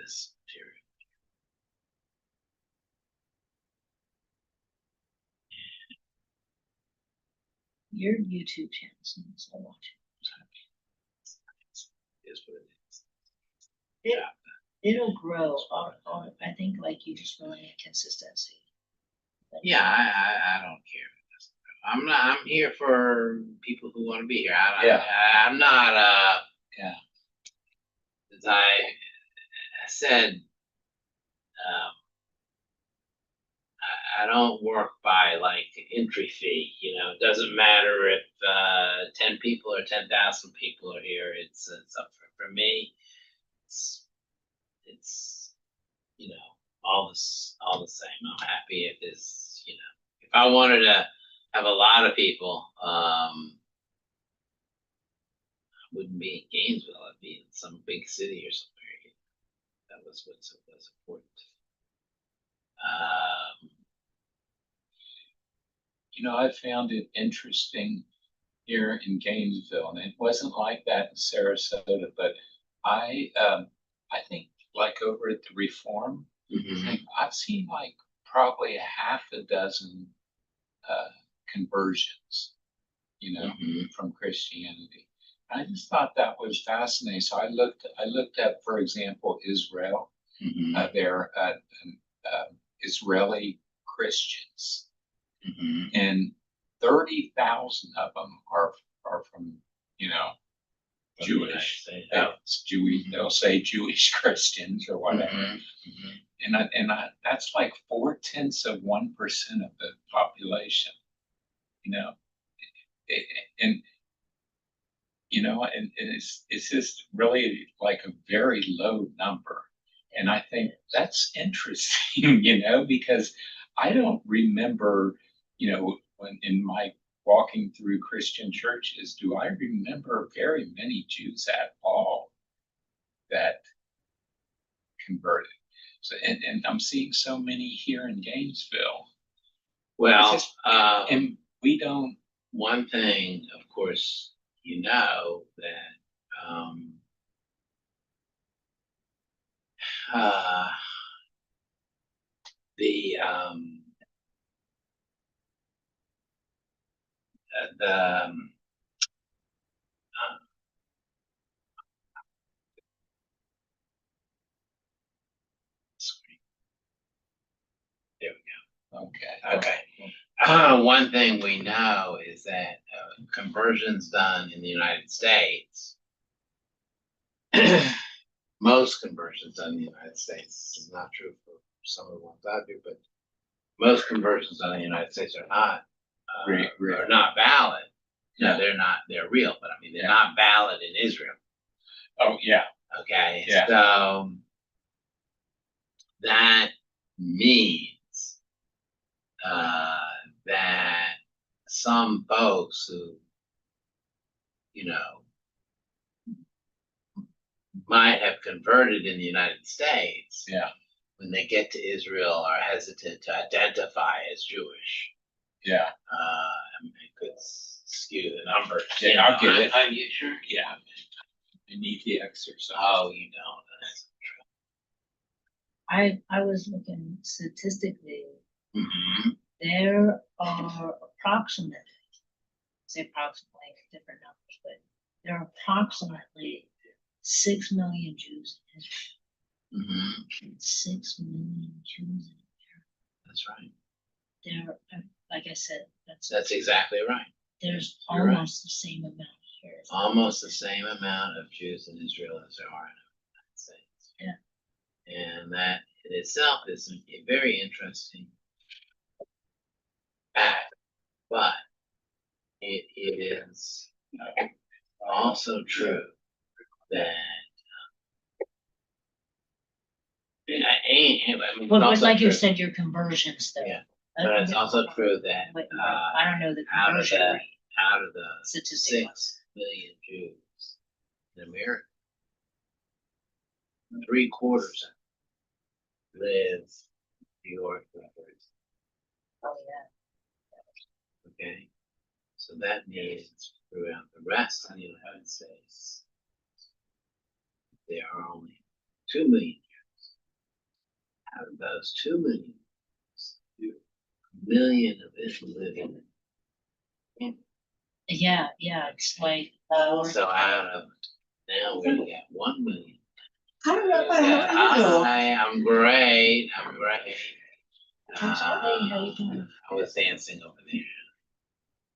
this material. Your YouTube channel, I watch it. Is what it is. Yeah. It'll grow. I think like you just really need consistency. Yeah, I don't care. I'm here for people who want to be here. I'm not yeah. As I said, I don't work by like entry fee. You know, it doesn't matter if 10 people or 10,000 people are here. It's up for me. It's you know all the same. I'm happy if it's if I wanted to have a lot of people, I wouldn't be in Gainesville. I'd be in some big city or somewhere. That was what was important. I found it interesting here in Gainesville, and it wasn't like that in Sarasota, but I think like over at the Reform, I've seen like probably a half a dozen conversions, from Christianity. I just thought that was fascinating. So I looked at, for example, Israel. They're Israeli Christians, and 30,000 of them are from Jewish. It's Jewish. They'll say Jewish Christians or whatever. And that's like 0.4% of the population. And it's just really like a very low number. And I think that's interesting, because I don't remember, when in my walking through Christian churches, do I remember very many Jews at all that converted? So, and I'm seeing so many here in Gainesville. Well, and we don't. One thing, of course, that there we go. Okay. One thing we know is that conversions done in the United States, most conversions done in the United States, this is not true for some of the ones I do, but most conversions done in the United States are not are not valid. No, they're not. They're real, but I mean they're not valid in Israel. Oh yeah. Okay. Yeah. So that means that some folks who might have converted in the United States, when they get to Israel, are hesitant to identify as Jewish. Yeah. I mean, it could skew the numbers. Yeah, I'll get it. Are you sure? Yeah. You need the exercise. Oh, you don't. That's true. I was looking statistically. There are approximately different numbers, but there are approximately 6 million Jews in Israel. 6 million Jews in Israel. That's right. There, like I said, that's exactly right. There's almost the same amount here. Almost the same amount of Jews in Israel as there are in the United States. Yeah. And that in itself is a very interesting fact, but it is also true that like you said, your conversions though. Yeah, but it's also true that I don't know the conversion rate. Out of the 6 million Jews in America, 3/4 live in New York. Oh yeah. Okay, so that means throughout the rest of the United States, there are only 2 million Jews. out of those 2 million, 2 million of it live in it. Yeah, it's like, So out of, now we got 1 million. Hi, Rabbi, how are you? Hi, I'm great. Hi, how you doing? I was dancing over there.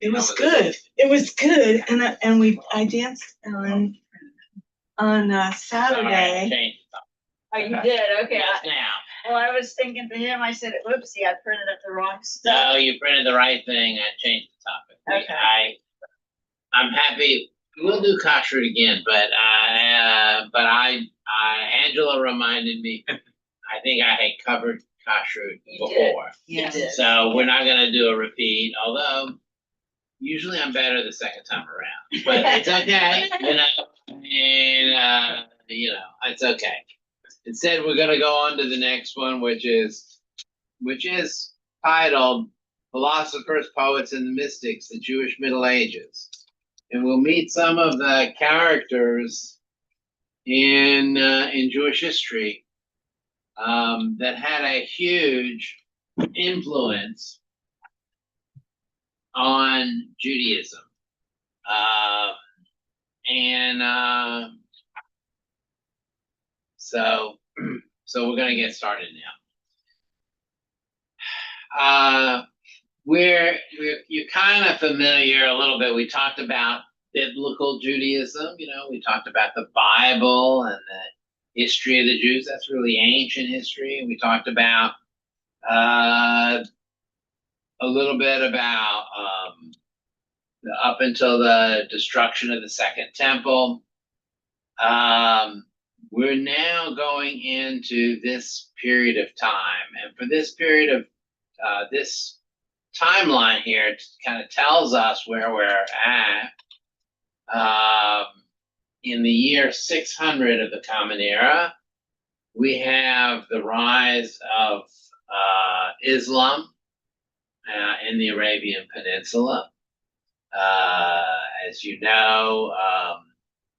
It was good. It was good, and I danced on Saturday. Oh, you did? Okay. Yes, now. Well, I was thinking to him, I said, oopsie, I printed up the wrong stuff. No, you printed the right thing. I changed the topic. Okay. I'm happy. We'll do kashrut again, but Angela reminded me. I think I had covered kashrut You did. before, You did. so we're not gonna do a repeat. Although usually I'm better the second time around, but it's okay. It's okay. Instead, we're gonna go on to the next one, which is titled "Philosophers, Poets, and the Mystics: The Jewish Middle Ages." And we'll meet some of the characters in Jewish history that had a huge influence on Judaism. So we're gonna get started now. You're kind of familiar a little bit. We talked about biblical Judaism. We talked about the Bible and the history of the Jews. That's really ancient history. We talked about a little bit about up until the destruction of the Second Temple. We're now going into this period of time, and for this period of this timeline here, it kind of tells us where we're at. In the year 600 of the Common Era, we have the rise of Islam in the Arabian Peninsula. As you know,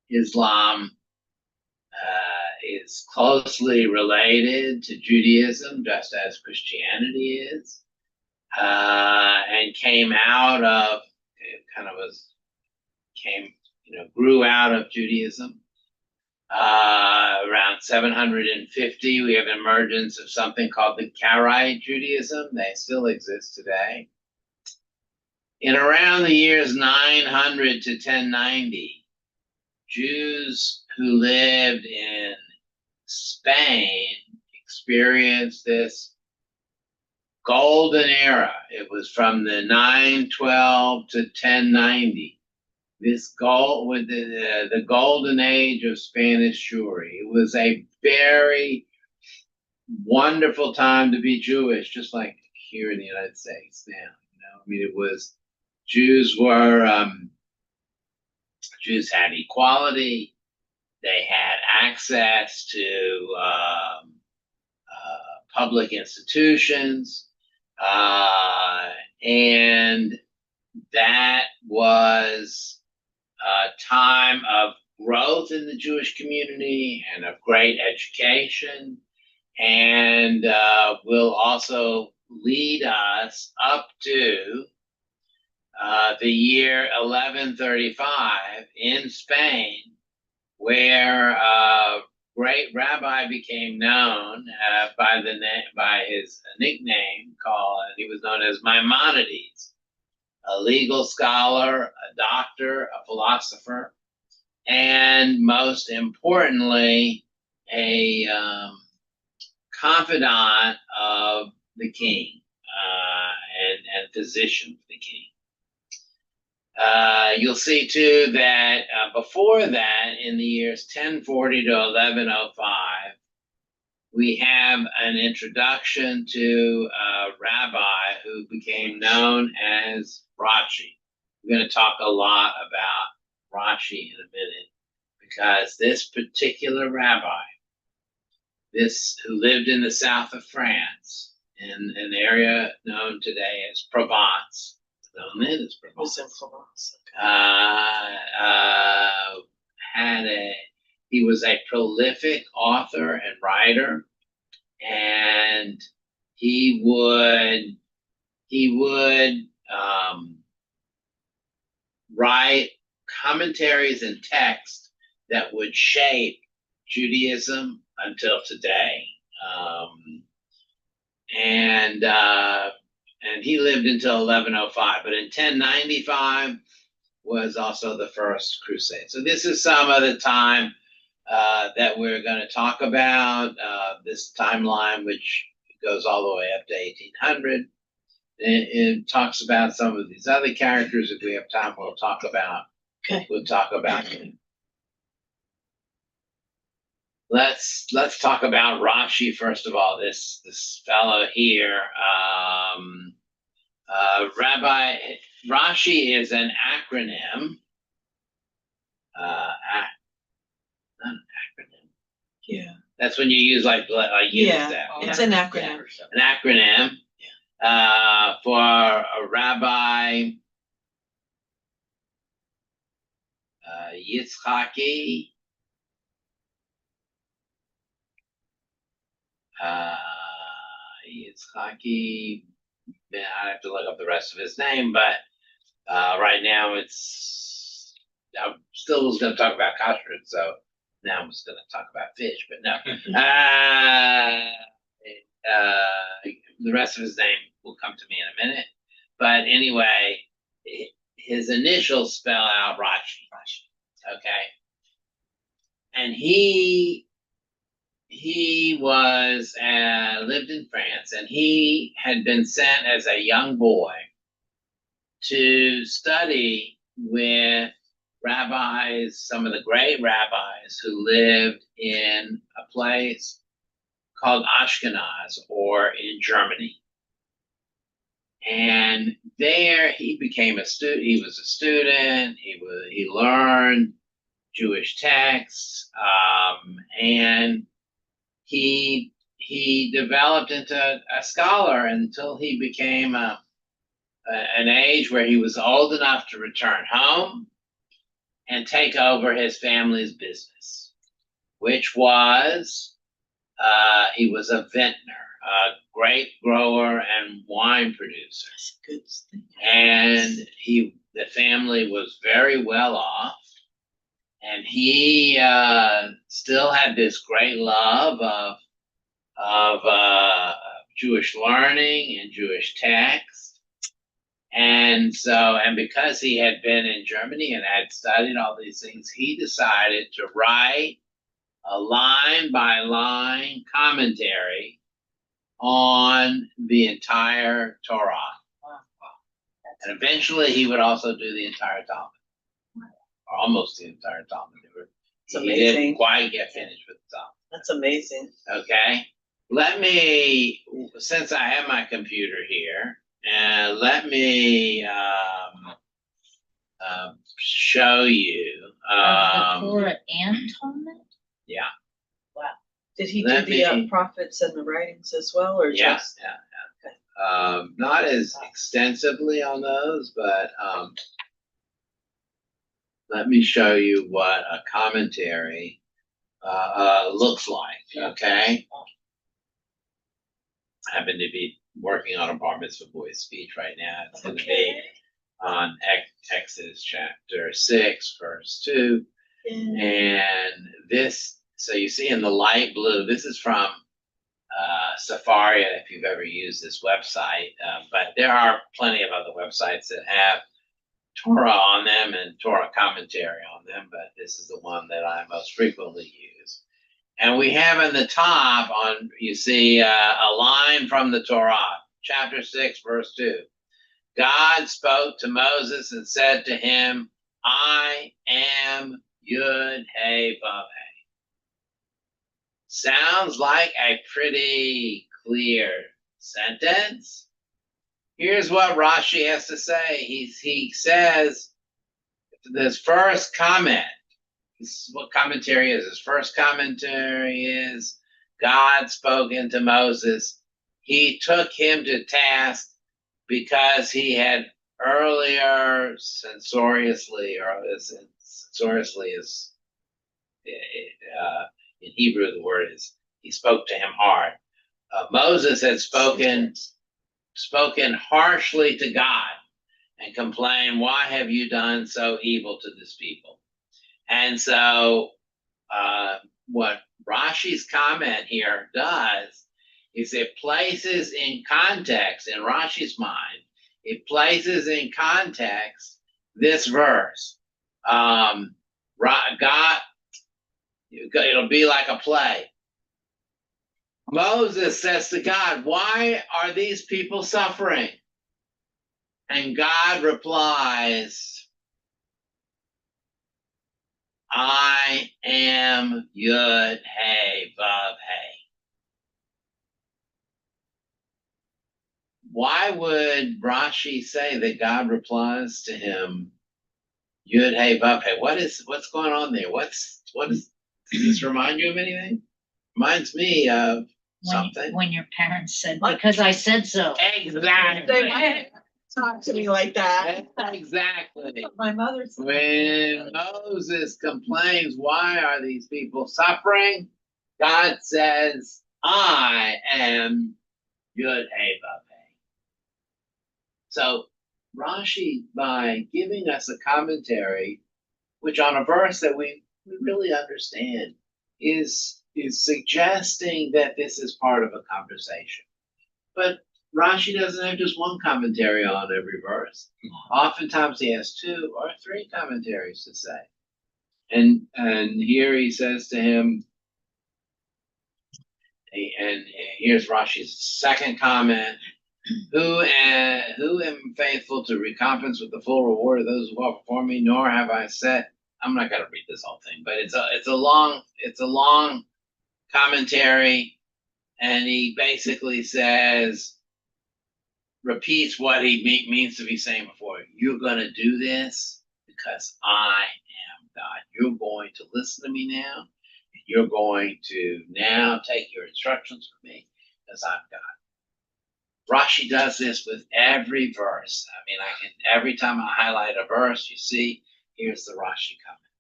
Islam is closely related to Judaism, just as Christianity is, and grew out of Judaism. Around 750, we have an emergence of something called the Karaite Judaism. They still exist today. In around the years 900 to 1090, Jews who lived in Spain experienced this golden era. It was from the 912 to 1090. This with the golden age of Spanish Jewry. It was a very wonderful time to be Jewish, just like here in the United States now. It was Jews had equality. They had access to public institutions, and that was a time of growth in the Jewish community and of great education, and will also lead us up to the year 1135 in Spain, where a great rabbi became known by his nickname and he was known as Maimonides, a legal scholar, a doctor, a philosopher, and most importantly, a confidant of the king and physician for the king. You'll see too that before that, in the years 1040 to 1105, we have an introduction to a rabbi who became known as Rashi. We're going to talk a lot about Rashi in a minute, because this particular rabbi, who lived in the south of France, in an area known today as Provence, he was a prolific author and writer, and he would write commentaries and text that would shape Judaism until today. And he lived until 1105, but in 1095 was also the first crusade. So this is some of the time that we're going to talk about, this timeline, which goes all the way up to 1800. It talks about some of these other characters. If we have time, we'll talk about. Okay. We'll talk about them. Let's talk about Rashi first of all. This fellow here, Rabbi. Rashi is an acronym. Not an acronym. Yeah. That's when you use like Yeah, that. it's an acronym. An acronym. For a Rabbi Yitzchaki Yitzchaki. I have to look up the rest of his name, but right now it's. I still was going to talk about kashrut, so now I'm just going to talk about fish, but no. The rest of his name will come to me in a minute. But anyway, his initials spell out Rashi. Okay. And he was lived in France, and he had been sent as a young boy to study with rabbis, some of the great rabbis who lived in a place called Ashkenaz, or in Germany. And there he became a student. He was a student. He learned Jewish texts, and he developed into a scholar until he became an age where he was old enough to return home and take over his family's business, which was he was a vintner, a grape grower and wine producer. That's a good thing. And the family was very well off, and he still had this great love of Jewish learning and Jewish text. And because he had been in Germany and had studied all these things, he decided to write a line by line commentary on the entire Torah. Wow. And eventually he would also do the entire Talmud, or almost the entire Talmud. It's He didn't amazing. quite get finished with the Talmud. That's amazing. Okay. Since I have my computer here, let me show you. The Torah and Talmud? Yeah. Wow. Did he Let do the me- prophets and the writings as well, or Yeah, just? yeah. Not as extensively on those, but let me show you what a commentary looks like. Okay. I happen to be working on a bar mitzvah boy's speech right now. It's going to be on Exodus chapter 6, verse 2. And so you see in the light blue, this is from Safari, if you've ever used this website. But there are plenty of other websites that have Torah on them and Torah commentary on them, but this is the one that I most frequently use. And we have in the top you see a line from the Torah, chapter 6, verse 2. God spoke to Moses and said to him, I am Yud Hey Vav Hey. Sounds like a pretty clear sentence. Here's what Rashi has to say. He says, this first comment, this is what commentary is. His first commentary is, God spoke into Moses. He took him to task because he had earlier censoriously is, in Hebrew the word is, he spoke to him hard. Moses had spoken harshly to God and complained, "Why have you done so evil to this people?" And so, what Rashi's comment here does is it places in context, in Rashi's mind, it places in context this verse. God, it'll be like a play. Moses says to God, "Why are these people suffering?" And God replies, "I am Yud Hey Vav Hey." Why would Rashi say that God replies to him, Yud Hey Vav Hey? What's going on there? Does this remind you of anything? Reminds me of something. When your parents said, "Because I said so." Exactly. They might talk to me like that. Exactly. My mother's. When Moses complains, "Why are these people suffering?" God says, "I am Yud Hey Vav Hey." So Rashi, by giving us a commentary, which on a verse that we really understand, is suggesting that this is part of a conversation. But Rashi doesn't have just one commentary on every verse. Oftentimes he has 2 or 3 commentaries to say. And here he says to him, and here's Rashi's second comment: Who am faithful to recompense with the full reward of those who walk before me? Nor have I set. I'm not going to read this whole thing, but it's a long commentary, and he basically repeats what he means to be saying before. You're going to do this because I am God. You're going to listen to me now. And you're going to now take your instructions from me because I'm God. Rashi does this with every verse. I mean, every time I highlight a verse, you see, here's the Rashi comment.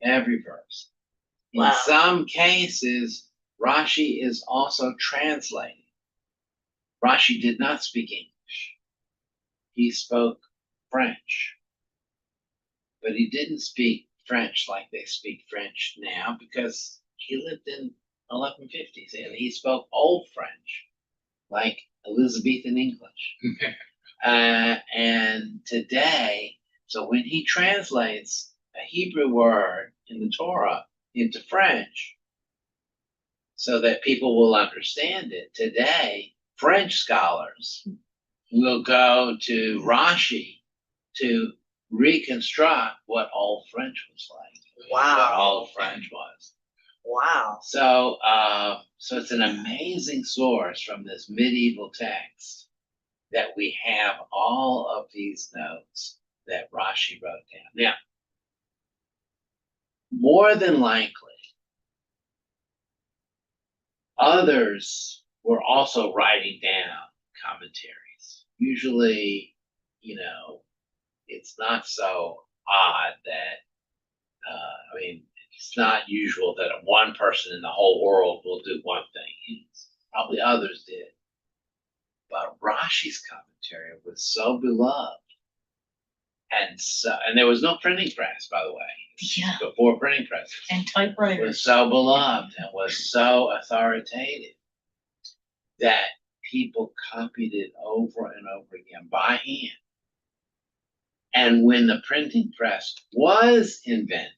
Every verse. In some cases, Rashi is also translating. Rashi did not speak English. He spoke French. But he didn't speak French like they speak French now because he lived in 1150s and he spoke Old French, like Elizabethan English. And today, so when he translates a Hebrew word in the Torah into French so that people will understand it, today, French scholars will go to Rashi to reconstruct what Old French was like. Wow. What Old French was. Wow. So it's an amazing source from this medieval text that we have all of these notes that Rashi wrote down. Now, more than likely, others were also writing down commentaries. Usually, it's not so odd that, it's not usual that one person in the whole world will do one thing. Probably others did. But Rashi's commentary was so beloved. And there was no printing press, by the way. Yeah. Before printing presses. And typewriters. Was so beloved and was so authoritative that people copied it over and over again by hand. And when the printing press was invented,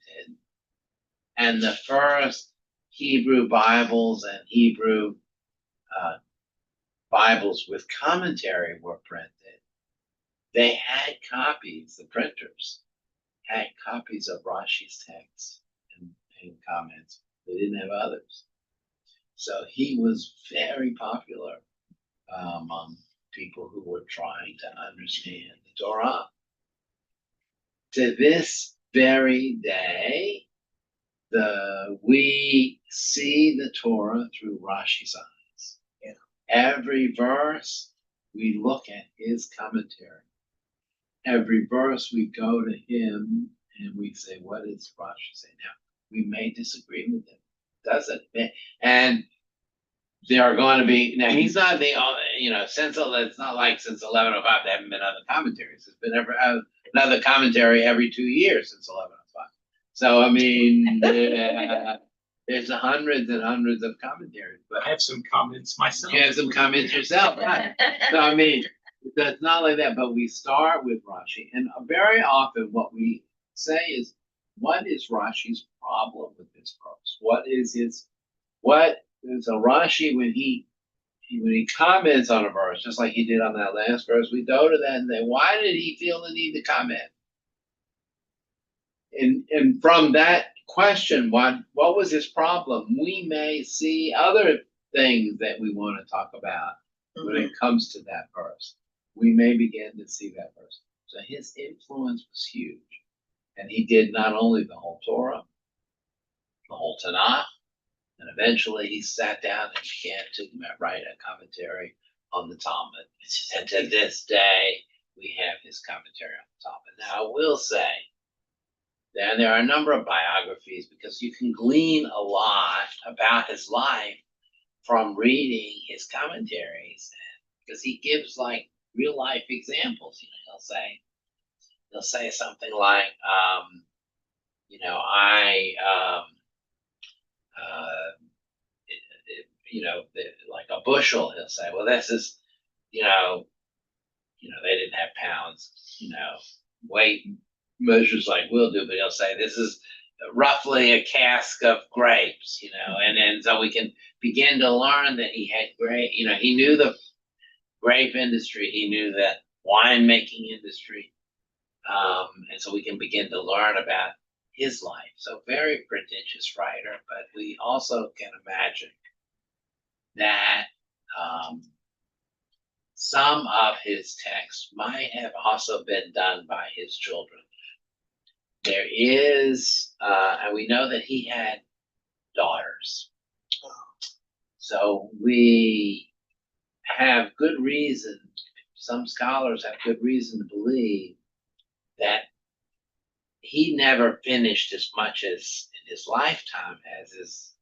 and the first Hebrew Bibles and Hebrew Bibles with commentary were printed, they had copies, the printers had copies of Rashi's texts and comments. They didn't have others. So he was very popular among people who were trying to understand the Torah. To this very day, we see the Torah through Rashi's eyes. Yeah. Every verse we look at his commentary. Every verse we go to him and we say, what does Rashi say? Now, we may disagree with him. Doesn't. And there are going to be, now he's not the since it's not like since 1105 there haven't been other commentaries. There's been another commentary every 2 years since 1105. So I mean, there's hundreds and hundreds of commentaries. But I have some comments myself. you have some comments yourself, right? So I mean, it's not like that. But we start with Rashi, and very often what we say is, what is Rashi's problem with this verse? What is a Rashi when he comments on a verse, just like he did on that last verse, we go to that and say, why did he feel the need to comment? And from that question, what was his problem? We may see other things that we want to talk about when it comes to that verse. We may begin to see that verse. So his influence was huge. And he did not only the whole Torah, the whole Tanakh, and eventually he sat down and began to write a commentary on the Talmud. And to this day, we have his commentary on the Talmud. Now, I will say that there are a number of biographies because you can glean a lot about his life from reading his commentaries, because he gives like real life examples. He'll say something like, like a bushel. He'll say, well, this is, they didn't have pounds, weight measures like we'll do, but he'll say this is roughly a cask of grapes, and then so we can begin to learn that he had he knew the grape industry, he knew the winemaking industry, and so we can begin to learn about his life. So very prodigious writer, but we also can imagine that some of his texts might have also been done by his children. There is, and we know that he had daughters. So we have good reason, some scholars have good reason to believe that he never finished as much as in his lifetime as is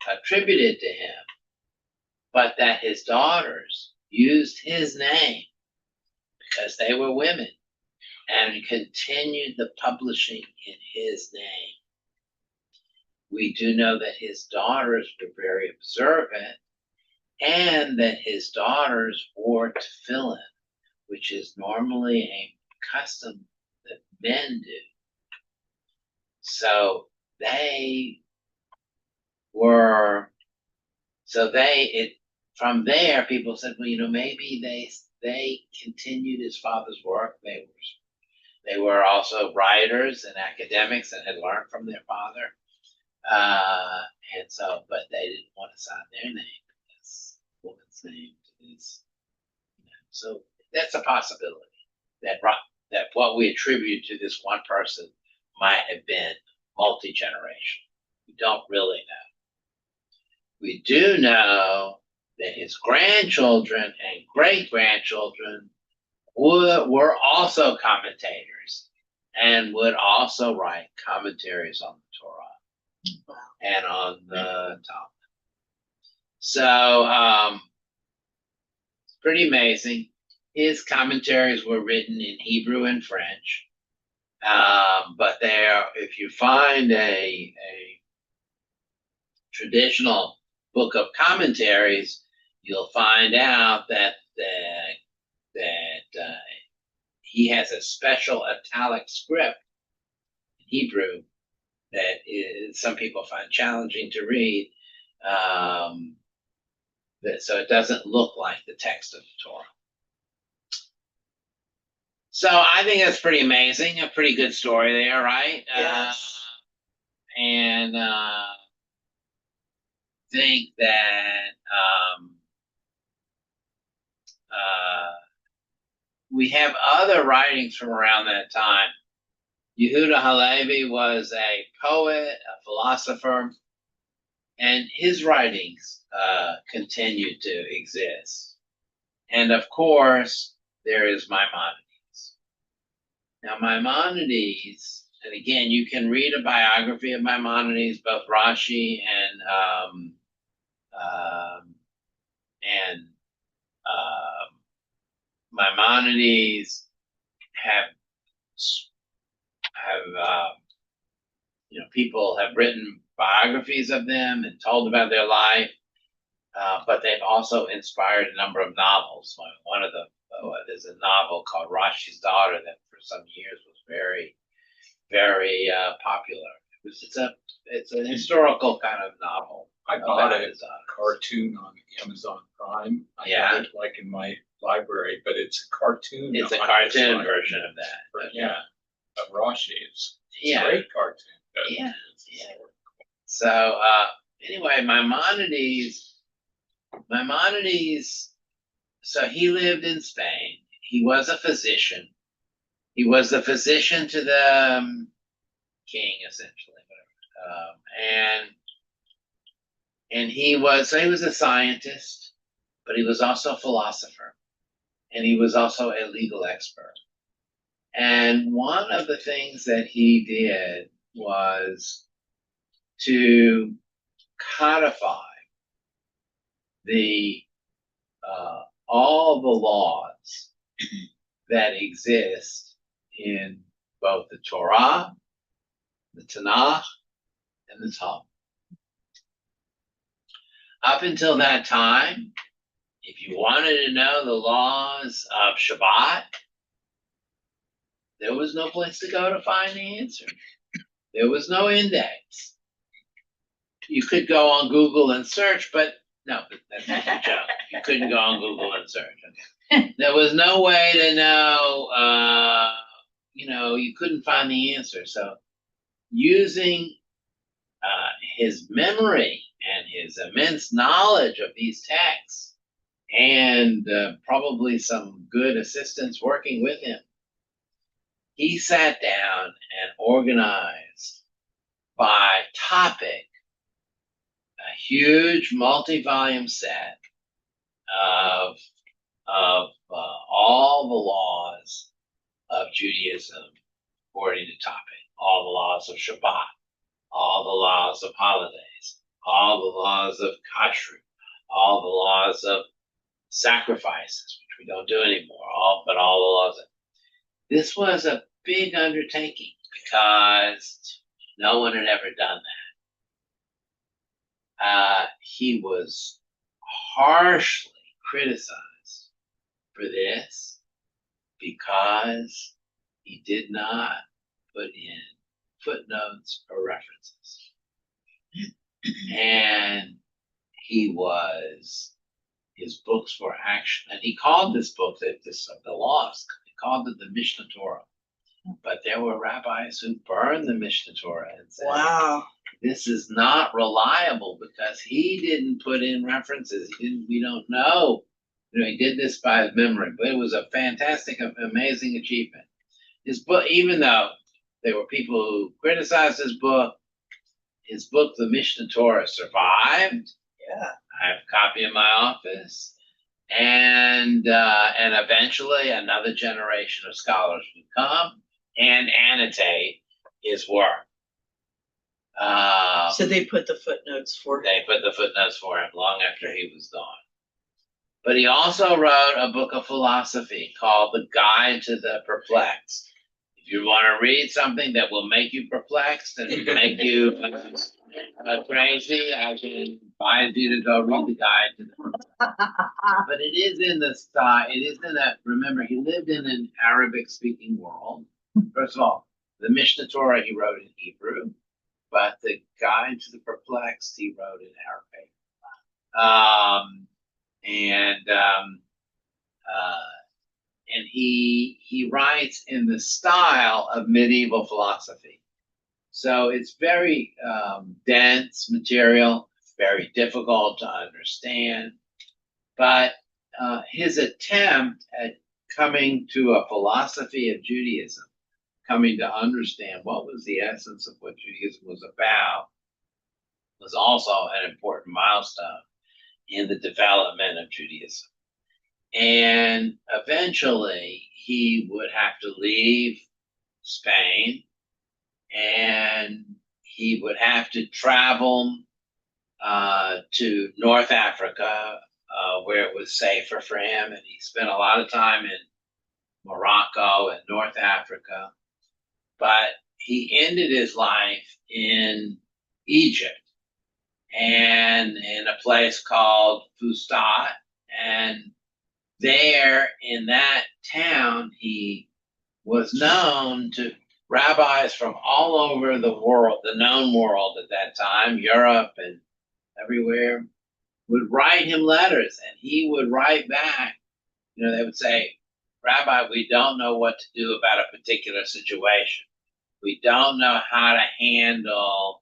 attributed to him, but that his daughters used his name because they were women and continued the publishing in his name. We do know that his daughters were very observant and that his daughters wore tefillin, which is normally a custom that men do. So from there, people said, well, maybe they continued his father's work. They were also writers and academics and had learned from their father. But they didn't want to sign their name because the woman's name is, so that's a possibility that what we attribute to this one person might have been multi-generational. We don't really know. We do know that his grandchildren and great-grandchildren were also commentators and would also write commentaries on the Torah and on the Talmud. So it's pretty amazing. His commentaries were written in Hebrew and French, but if you find a traditional book of commentaries, you'll find out that he has a special italic script in Hebrew that some people find challenging to read, so it doesn't look like the text of the Torah. So I think that's pretty amazing, a pretty good story there, right? Yes. And think that we have other writings from around that time. Yehuda Halevi was a poet, a philosopher, and his writings continue to exist. And of course, there is Maimonides. Now, Maimonides, and again, you can read a biography of Maimonides, both Rashi and Maimonides have people have written biographies of them and told about their life, but they've also inspired a number of novels. One of there's a novel called Rashi's Daughter that for some years was very, very popular. It's a historical kind of novel. I bought about a his daughter. cartoon on Amazon Prime. I Yeah. have it like in my library, but it's a cartoon. It's a on cartoon this version of that. But yeah, of Rashi. It's a Yeah. great cartoon. but Yeah, it's yeah. So anyway, Maimonides, so he lived in Spain. He was a physician. He was the physician to the king, essentially. And he was a scientist, but he was also a philosopher, and he was also a legal expert. And one of the things that he did was to codify the all the laws that exist in both the Torah, the Tanakh, and the Talmud. Up until that time, if you wanted to know the laws of Shabbat, there was no place to go to find the answer. There was no index. You could go on Google and search, but no, that's just a joke. You couldn't go on Google and search. Okay. There was no way to know, you couldn't find the answer. So using his memory and his immense knowledge of these texts and probably some good assistants working with him, he sat down and organized by topic a huge multi-volume set of all the laws of Judaism according to topic, all the laws of Shabbat, all the laws of holidays, all the laws of kashrut, all the laws of sacrifices, which we don't do anymore, all the laws. This was a big undertaking because no one had ever done that. He was harshly criticized for this because he did not put in footnotes or references. And his books were actually, and he called this book, the laws, he called it the Mishnah Torah. But there were rabbis who burned the Mishnah Torah and said, Wow. this is not reliable because he didn't put in references. We don't know. He did this by his memory, but it was a fantastic, amazing achievement. His book, even though there were people who criticized his book, the Mishnah Torah, survived. Yeah. I have a copy in my office, and eventually another generation of scholars would come and annotate his work. So they put the footnotes for him. They put the footnotes for him long after he was gone. But he also wrote a book of philosophy called The Guide to the Perplexed. If you want to read something that will make you perplexed and make you crazy, I can advise you to go read The Guide to the Perplexed. But it is in the style, it is in that, remember, he lived in an Arabic-speaking world. First of all, the Mishnah Torah he wrote in Hebrew, but The Guide to the Perplexed he wrote in Arabic. And he writes in the style of medieval philosophy. So it's very dense material, very difficult to understand. But his attempt at coming to a philosophy of Judaism, coming to understand what was the essence of what Judaism was about, was also an important milestone in the development of Judaism. And eventually he would have to leave Spain, and he would have to travel to North Africa, where it was safer for him. And he spent a lot of time in Morocco and North Africa, but he ended his life in Egypt and in a place called Fustat. And there in that town, he was known to rabbis from all over the world, the known world at that time, Europe and everywhere, would write him letters, and he would write back. They would say, Rabbi, we don't know what to do about a particular situation. We don't know how to handle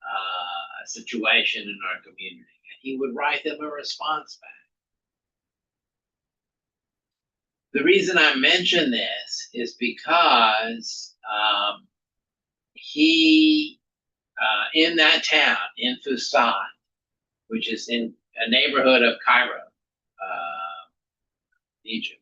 a situation in our community. And he would write them a response back. The reason I mention this is because he, in that town, in Fustat, which is in a neighborhood of Cairo, Egypt,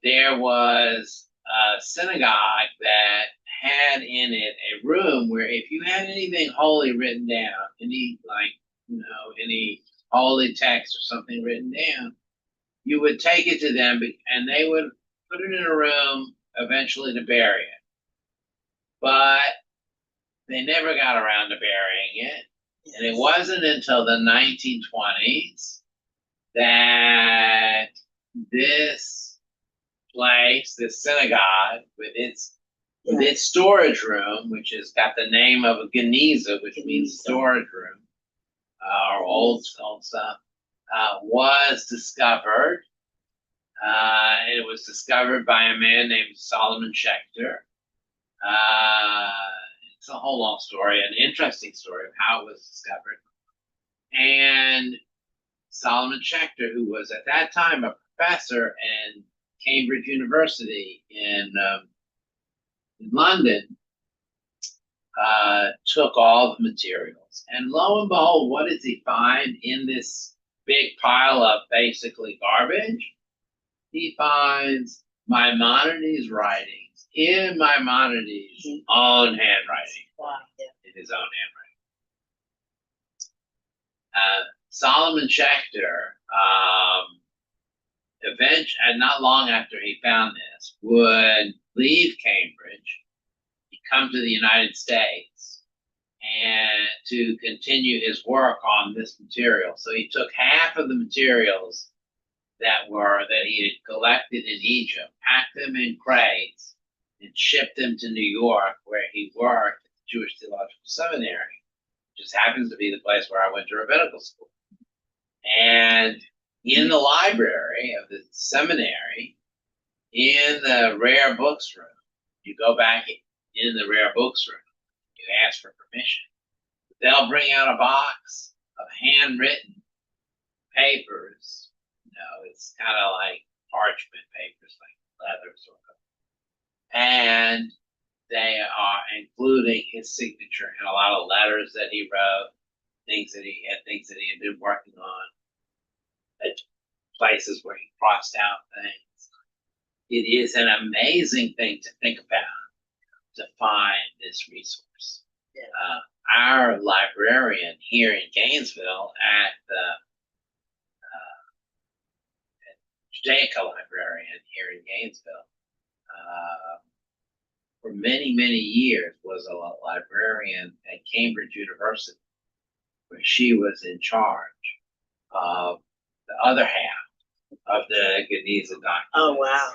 there was a synagogue that had in it a room where if you had anything holy written down, any holy text or something written down, you would take it to them and they would put it in a room eventually to bury it. But they never got around to burying it. And it wasn't until the 1920s that this place, this synagogue, with its storage room, which has got the name of a Geniza, which means storage room, or old stuff, was discovered. It was discovered by a man named Solomon Schechter. It's a whole long story, an interesting story of how it was discovered. And Solomon Schechter, who was at that time a professor in Cambridge University in London, took all the materials. And lo and behold, what does he find in this big pile of basically garbage? He finds Maimonides' writings in Maimonides' own handwriting. Wow. In his own handwriting. Solomon Schechter, eventually, not long after he found this, would leave Cambridge, he'd come to the United States, and to continue his work on this material. So he took half of the materials that he had collected in Egypt, packed them in crates, and shipped them to New York, where he worked at the Jewish Theological Seminary, which just happens to be the place where I went to rabbinical school. And in the library of the seminary, in the rare books room, you go back in the rare books room, you ask for permission. They'll bring out a box of handwritten papers. It's kind of like parchment papers, like leather sort of. And they are including his signature and a lot of letters that he wrote, things that he had been working on, at places where he crossed out things. It is an amazing thing to think about, to find this resource. Yeah. Our librarian here in Gainesville at the Judaica librarian here in Gainesville, for many, many years was a librarian at Cambridge University, where she was in charge of the other half of the Geniza documents. Oh, wow.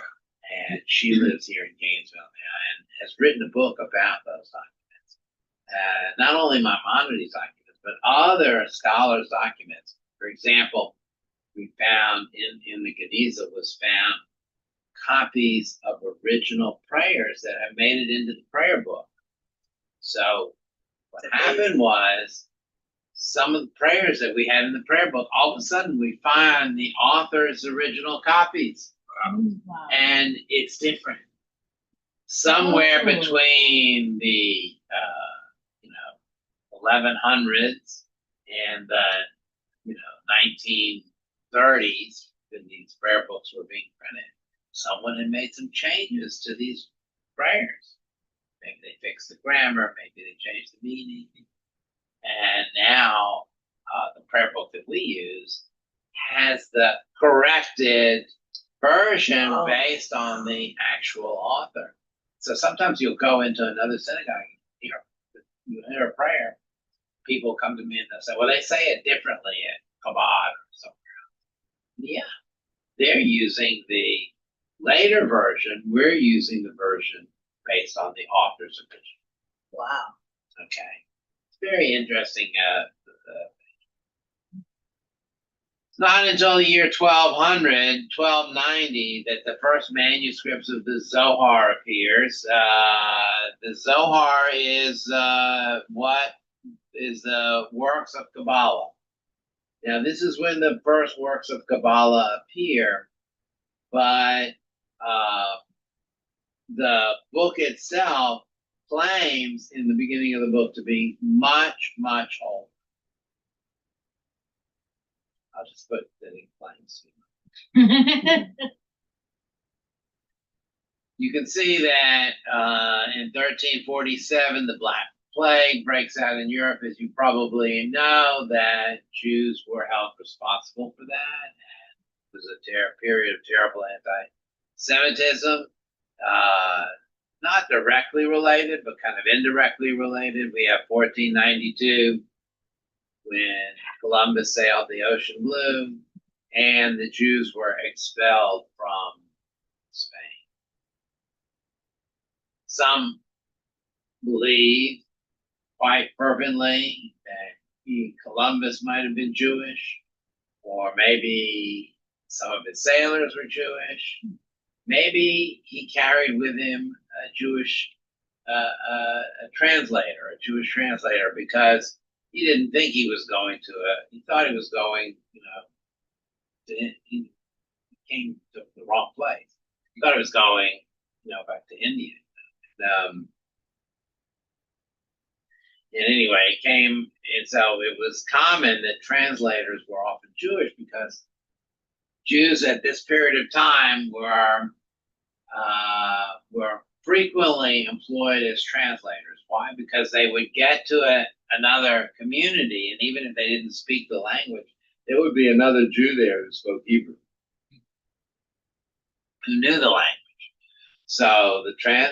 And she lives here in Gainesville now and has written a book about those documents. Not only Maimonides documents, but other scholars' documents. For example, we found in the Geniza was found copies of original prayers that have made it into the prayer book. So what happened was some of the prayers that we had in the prayer book, all of a sudden we find the author's original copies. Wow. And it's different. Somewhere between the 1100s and the 1930s, when these prayer books were being printed, someone had made some changes to these prayers. Maybe they fixed the grammar, maybe they changed the meaning. And now the prayer book that we use has the corrected version Oh. based on the actual author. So sometimes you'll go into another synagogue, you hear a prayer. People come to me and they'll say, well, they say it differently at Chabad or somewhere else. Yeah, they're using the later version. We're using the version based on the author's original. Wow. Okay. It's very interesting. It's not until the year 1200, 1290, that the first manuscripts of the Zohar appears. The Zohar is what is the works of Kabbalah. Now, this is when the first works of Kabbalah appear, but the book itself claims in the beginning of the book to be much, much older. I'll just put that it claims. You can see that in 1347, the Black Plague breaks out in Europe. As you probably know, that Jews were held responsible for that. And it was a period of terrible anti-Semitism. Not directly related, but kind of indirectly related. We have 1492, when Columbus sailed the ocean blue, and the Jews were expelled from Spain. Some believe quite fervently that Columbus might have been Jewish, or maybe some of his sailors were Jewish. Maybe he carried with him a Jewish translator, a Jewish translator, because he didn't think he was going to he thought he was going, he came to the wrong place. He thought he was going, back to India. And anyway, it came, and so it was common that translators were often Jewish, because Jews at this period of time were frequently employed as translators. Why? Because they would get to another community, and even if they didn't speak the language, there would be another Jew there who spoke Hebrew, who knew the language. So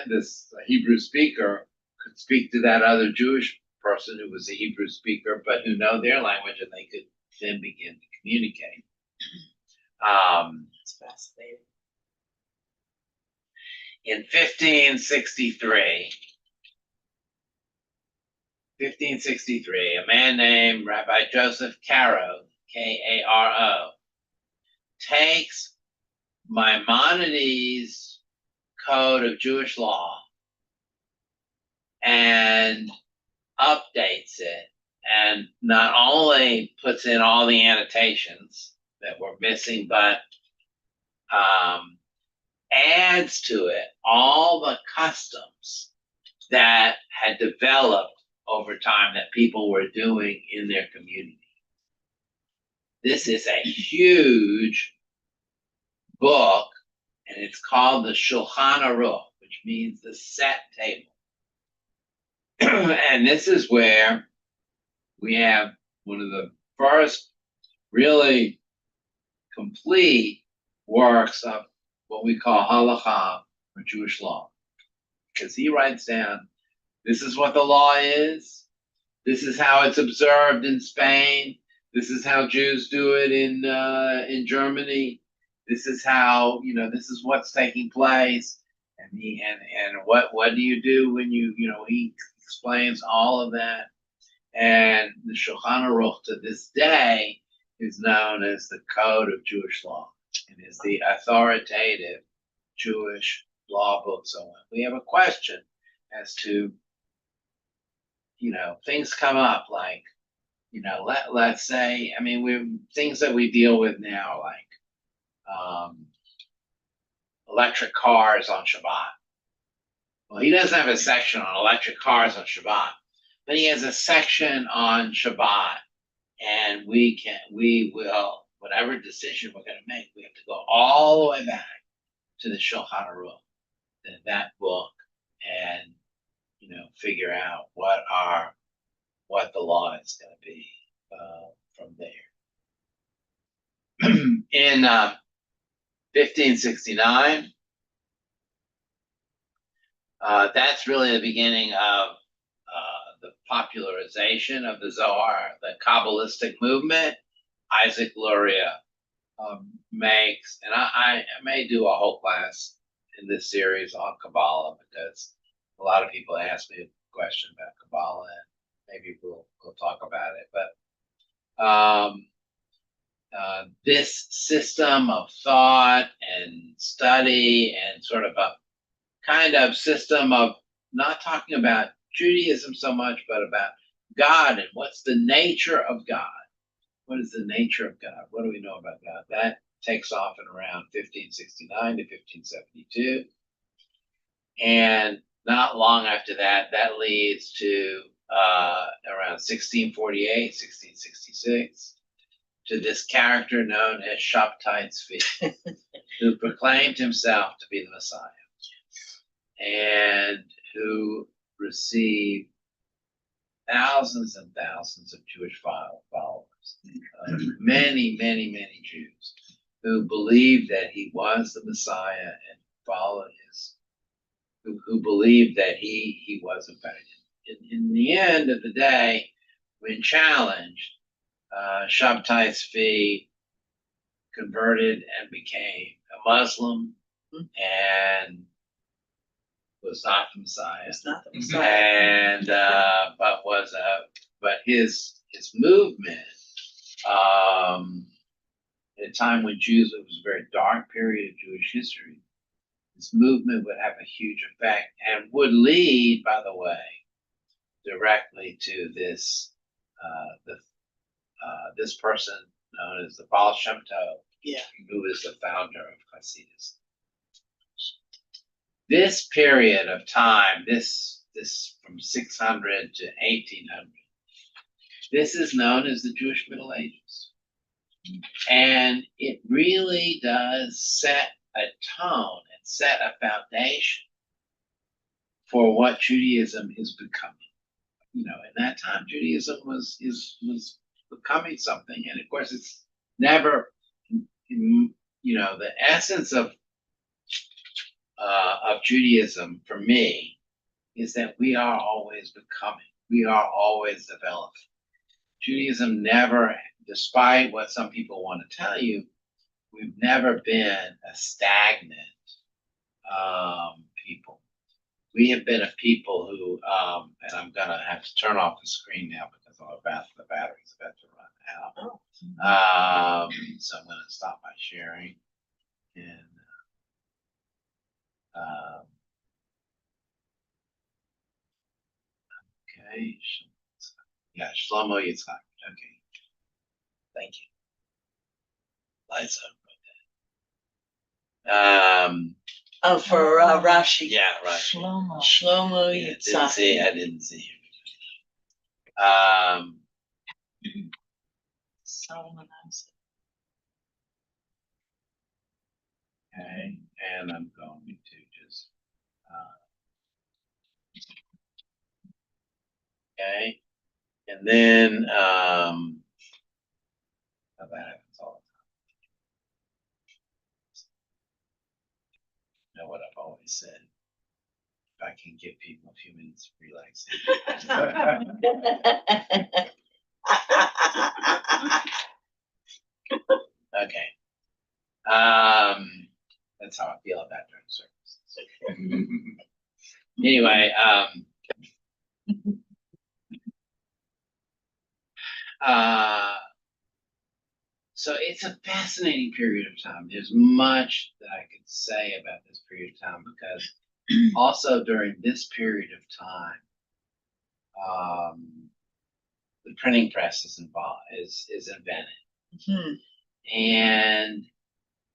this Hebrew speaker could speak to that other Jewish person who was a Hebrew speaker, but who know their language, and they could then begin to communicate. That's fascinating. In 1563, a man named Rabbi Joseph Caro, Karo, takes Maimonides' code of Jewish law and updates it, and not only puts in all the annotations that were missing, but adds to it all the customs that had developed over time that people were doing in their community. This is a huge book, and it's called the Shulchan Aruch, which means the set table. And this is where we have one of the first really complete works of what we call halakha, or Jewish law. Because he writes down, this is what the law is, this is how it's observed in Spain, this is how Jews do it in Germany, this is how, this is what's taking place, and what do you do when he explains all of that. And the Shulchan Aruch to this day is known as the Code of Jewish Law, and is the authoritative Jewish law book. So when we have a question as to, things come up like, let's say, things that we deal with now, like electric cars on Shabbat. Well, he doesn't have a section on electric cars on Shabbat, but he has a section on Shabbat, and we will, whatever decision we're going to make, we have to go all the way back to the Shulchan Aruch, that book, and figure out what the law is going to be from there. In 1569. That's really the beginning of the popularization of the Zohar, the Kabbalistic movement. Isaac Luria makes, and I may do a whole class in this series on Kabbalah because a lot of people ask me a question about Kabbalah, and maybe we'll talk about it. But this system of thought and study and sort of a kind of system of not talking about Judaism so much, but about God and what's the nature of God. What is the nature of God? What do we know about God? That takes off in around 1569 to 1572. And not long after that, that leads to around 1648, 1666, to this character known as Shabtai Tzvi, who proclaimed himself to be the Messiah and who received thousands and thousands of Jewish followers, many, many, many Jews who believed that he was the Messiah and followed who believed that he was in fact. In the end of the day, when challenged, Shabtai Tzvi converted and became a Muslim and was not the Messiah. It's not the Messiah. And but his movement, at a time when Jews, it was a very dark period of Jewish history. This movement would have a huge effect and would lead, by the way, directly to this this person known as the Baal Shem Tov, who is the founder of Hasidus. This period of time, this from 600 to 1800, this is known as the Jewish Middle Ages. And it really does set a tone and set a foundation for what Judaism is becoming. In that time, Judaism was becoming something. And of course, it's never, the essence of Judaism for me is that we are always becoming, we are always developing. Judaism never, despite what some people want to tell you, we've never been a stagnant people. We have been a people who, and I'm gonna have to turn off the screen now because the battery's about to run out. So I'm gonna stop my sharing and. Okay. Yeah, Shlomo Yitzhak. Okay. Thank you. Lights up. Oh, for Rashi. Yeah, Rashi. Shlomo Yeah, Yitzhak. I didn't see him. Solomon Isaac. Okay, and I'm going to just. Okay, and then that happens all the time. You know what I've always said. If I can give people a few minutes of relaxation. Okay. That's how I feel about during service. Anyway, so it's a fascinating period of time. There's much that I could say about this period of time because also during this period of time, the printing press is invented. And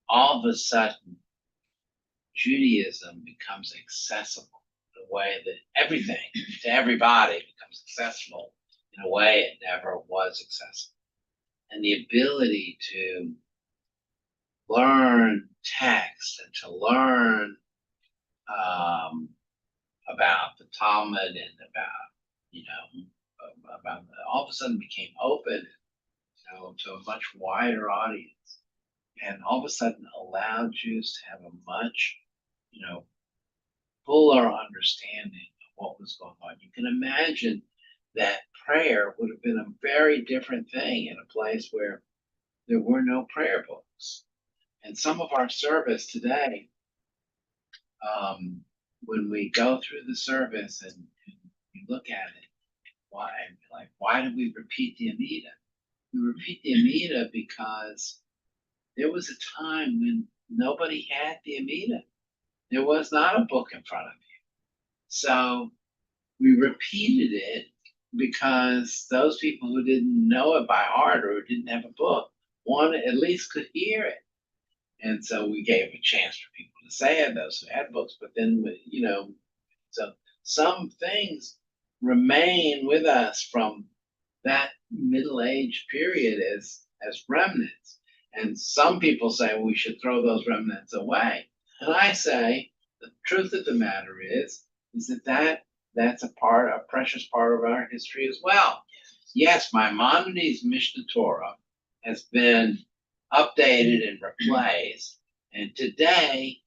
all of a sudden, Judaism becomes accessible in a way that everything to everybody becomes accessible in a way it never was accessible. And the ability to learn text and to learn about the Talmud and about all of a sudden became open, to a much wider audience. and all of a sudden allowed Jews to have a much, fuller understanding of what was going on. You can imagine that prayer would have been a very different thing in a place where there were no prayer books. And some of our service today, when we go through the service and we look at it, why did we repeat the Amida? We repeat the Amida because there was a time when nobody had the Amida. There was not a book in front of you. So we repeated it because those people who didn't know it by heart or didn't have a book wanted at least could hear it. And so we gave a chance for people to say it, those who had books, but then, so some things remain with us from that middle age period as remnants. And some people say we should throw those remnants away. And I say the truth of the matter is that's a precious part of our history as well. Yes, Maimonides' Mishnah Torah has been updated and replaced, and today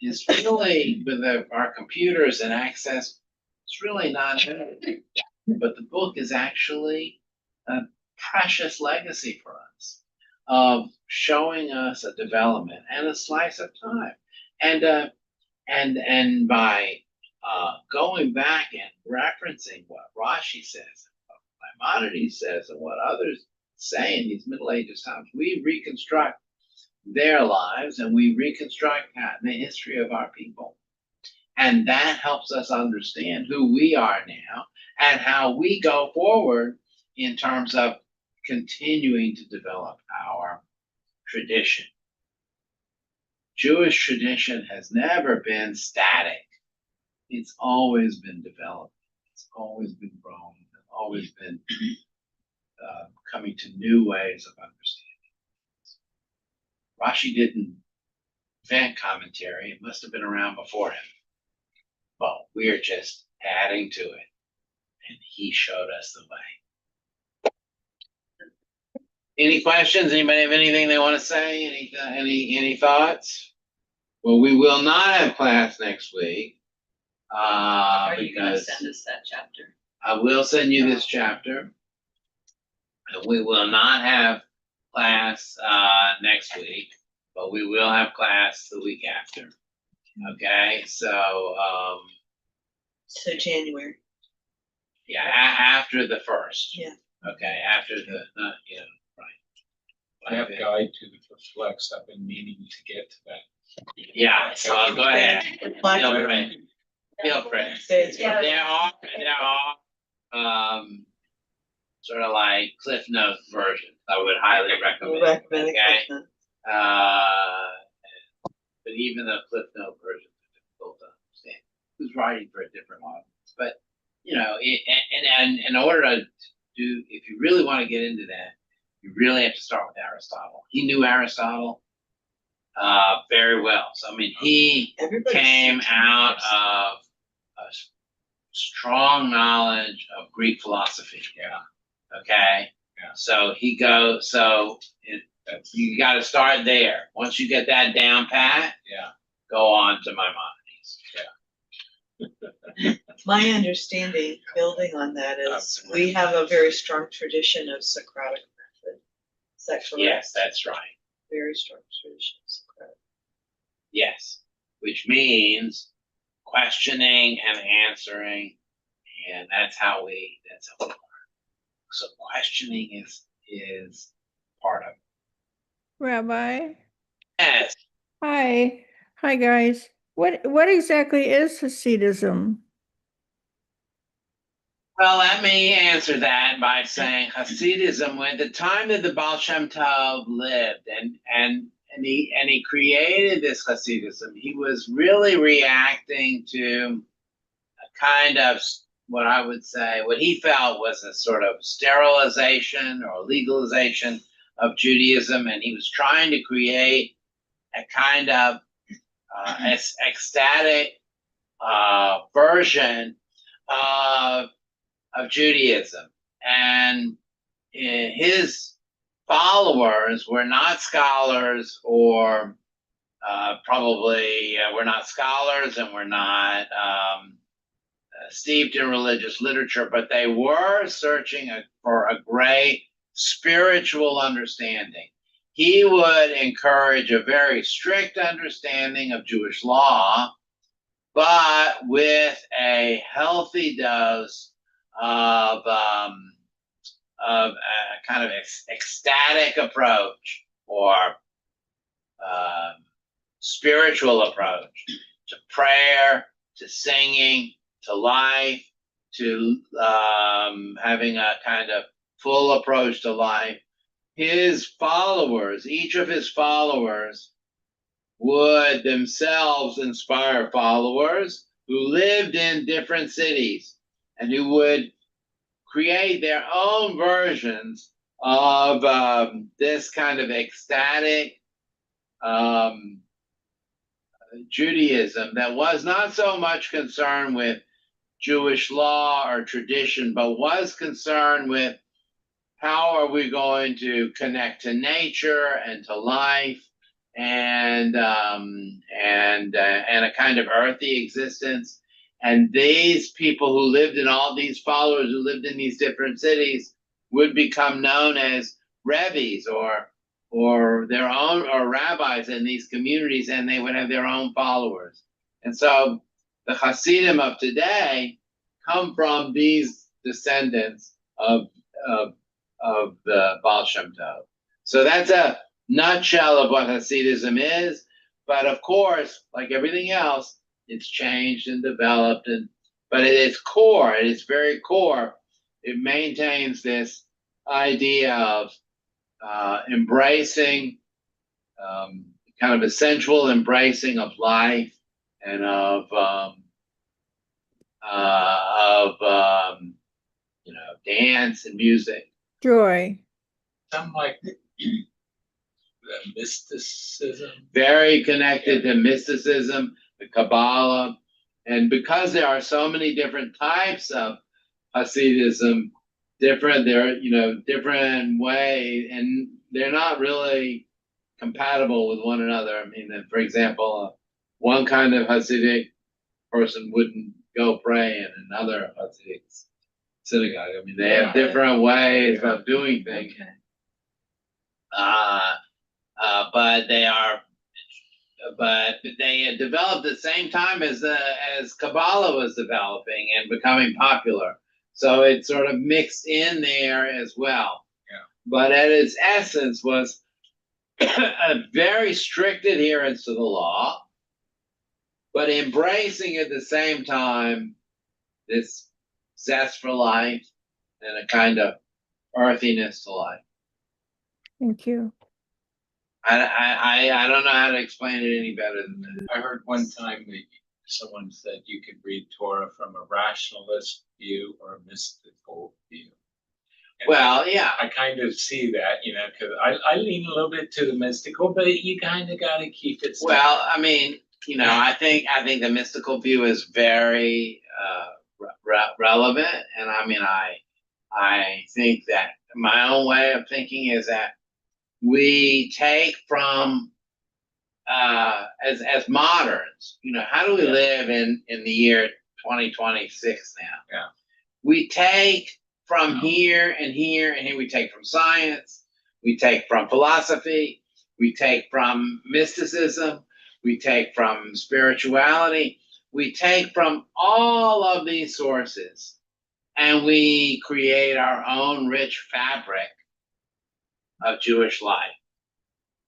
is really with our computers and access. It's really not, but the book is actually a precious legacy for us of showing us a development and a slice of time, and by going back and referencing what Rashi says, what Maimonides says, and what others say in these Middle Ages times, we reconstruct their lives and we reconstruct the history of our people. And that helps us understand who we are now and how we go forward in terms of continuing to develop our tradition. Jewish tradition has never been static. It's always been developing. It's always been growing. It's always been coming to new ways of understanding. Rashi didn't invent commentary. It must have been around before him. But we're just adding to it. And he showed us the way. Any questions? Anybody have anything they want to say? Any thoughts? Well, we will not have class next week. Are you gonna Because send us that chapter? I will send you this chapter. And we will not have class next week, but we will have class the week after. Okay, so So January. yeah, after the first. Yeah. Okay, after the right. I have a guide to the Flex. I've been meaning to get to that. Yeah, so go ahead. Feel free. Feel free. Yeah. There are sort of like Cliff Note versions. I would highly recommend. Recommend Okay. But even the Cliff Note versions are difficult to understand. Who's writing for a different audience? But and in order to do, if you really want to get into that, you really have to start with Aristotle. He knew Aristotle very well. So I mean, he came out of a strong knowledge of Greek philosophy. Yeah. Okay. Yeah. So you got to start there. Once you get that down pat, Yeah. go on to Maimonides. My understanding, building on that, is we have a very strong tradition of Socratic method. Is that correct? Yes, that's right. Very strong tradition of Socratic. Yes, which means questioning and answering, and that's how we learn. So questioning is part of it. Rabbi. Yes. Hi. Hi, guys. What exactly is Hasidism? Well, let me answer that by saying Hasidism, at the time that the Baal Shem Tov lived, and he created this Hasidism, he was really reacting to a kind of what I would say, what he felt was a sort of sterilization or legalization of Judaism, and he was trying to create a kind of ecstatic version of Judaism. And his followers were not scholars, or probably we're not scholars, and we're not steeped in religious literature, but they were searching for a great spiritual understanding. He would encourage a very strict understanding of Jewish law, but with a healthy dose of a kind of ecstatic approach, or spiritual approach to prayer, to singing, to life, to having a kind of full approach to life. His followers, each of his followers, would themselves inspire followers who lived in different cities, and who would create their own versions of this kind of ecstatic Judaism that was not so much concerned with Jewish law or tradition, but was concerned with how are we going to connect to nature and to life, and a kind of earthy existence. And these people who lived in all these followers who lived in these different cities would become known as rabbis, or their own, or rabbis in these communities, and they would have their own followers. And so the Hasidim of today come from these descendants of the Baal Shem Tov. So that's a nutshell of what Hasidism is. But of course, like everything else, it's changed and developed, but at its core, at its very core, it maintains this idea of embracing, kind of a sensual embracing of life, and of dance and music. Joy. Something like the mysticism. Very connected to mysticism, the Kabbalah. And because there are so many different types of Hasidism, different way, and they're not really compatible with one another. I mean, for example, one kind of Hasidic person wouldn't go pray in another Hasidic synagogue. I mean, they have different ways of doing things. Okay. But they had developed at the same time as Kabbalah was developing and becoming popular. So it sort of mixed in there as well. Yeah. But at its essence was a very strict adherence to the law, but embracing at the same time this zest for life and a kind of earthiness to life. Thank you. I don't know how to explain it any better than that. I heard one time that someone said you could read Torah from a rationalist view or a mystical view. And Well, yeah. I kind of see that, because I lean a little bit to the mystical, but you kind of got to keep it simple. Well, I mean, I think the mystical view is very relevant, and I mean, I think that my own way of thinking is that we take from as moderns, how do we live in the year 2026 now? Yeah. We take from here and here and here. We take from science, we take from philosophy, we take from mysticism, we take from spirituality, we take from all of these sources, and we create our own rich fabric of Jewish life.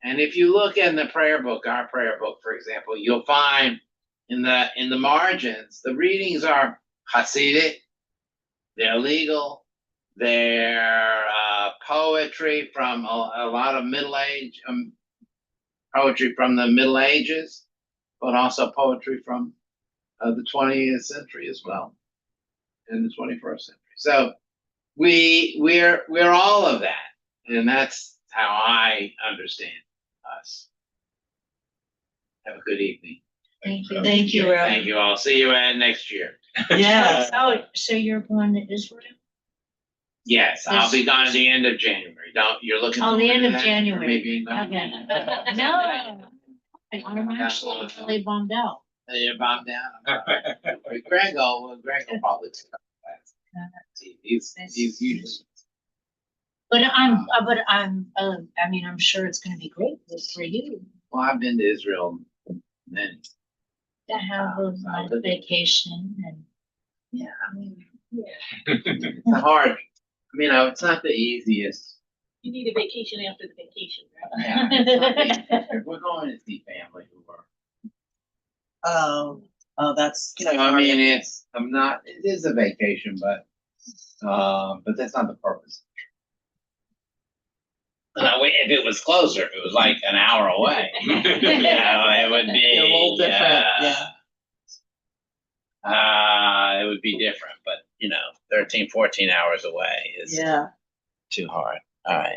And if you look in the prayer book, our prayer book, for example, you'll find in the margins, the readings are Hasidic, they're legal, they're poetry from a lot of poetry from the Middle Ages, but also poetry from the 20th century as well, and the 21st century. So we're all of that. And that's how I understand us. Have a good evening. Thank you. Thank you, Rabbi. Thank you all. See you next year. Yeah. Oh, so you're going to Israel? Yes, I'll be gone at the end of January. You're looking. Oh, the forward end to of that? Or January. maybe not? Okay. No, I'm actually really bummed out. You're bombed down. Greg will probably take up that. He's usually. But I mean, I'm sure it's gonna be great for you Well, I've been to Israel then. to have a nice vacation and. Yeah, I mean, it's a hard. It's not the easiest. You need a vacation after the vacation, Yeah, it's not the easiest. If we're going to see family who are. Oh, that's. It is a vacation, but that's not the purpose. If it was closer, if it was like an hour away, it would be A little different, yeah. It would be different, but 13, 14 hours away is Yeah. too hard. All right.